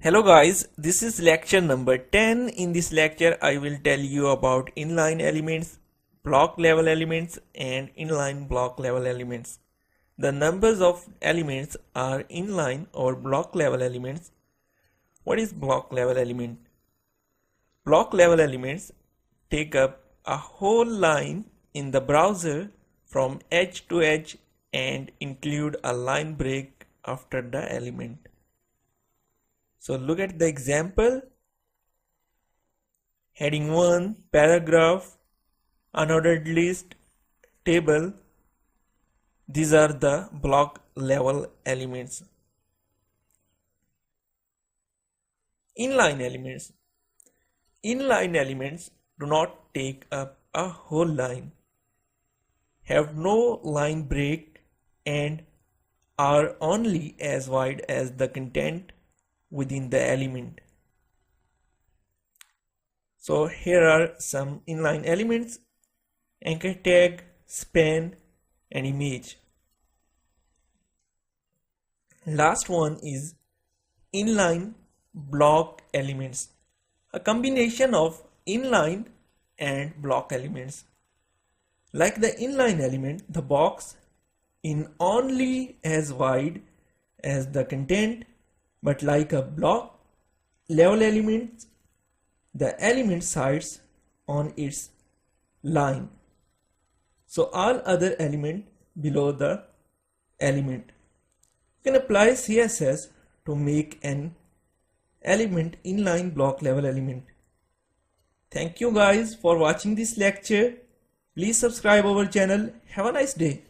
Hello guys, this is lecture number 10. In this lecture I will tell you about inline elements, block level elements and inline block level elements. The numbers of elements are inline or block level elements. What is block level element? Block level elements take up a whole line in the browser from edge to edge and include a line break after the element. So look at the example. Heading 1, paragraph, unordered list, table. These are the block level elements. Inline elements. Inline elements do not take up a whole line, have no line break, and are only as wide as the content within the element. So here are some inline elements: anchor tag, span, and image. Last one is inline block elements, a combination of inline and block elements. Like the inline element, the box is only as wide as the content, but like a block level element, the element sides on its line. So all other element below the element. You can apply CSS to make an element inline block level element. Thank you guys for watching this lecture. Please subscribe our channel. Have a nice day.